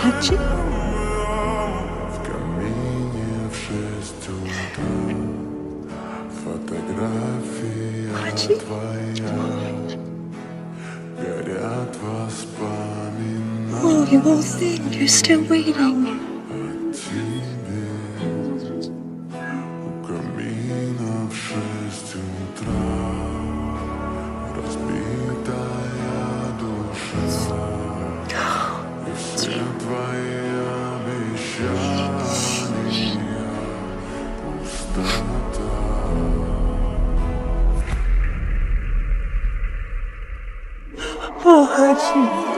Хаджи? В камине в 6 утра фотография Хаджи? твоя. Горят воспоминания Oh, you won't think you're still waiting. о тебе. У камина в 6 утра разбитая душа. И все твои обещания пустота. Oh, Хаджи.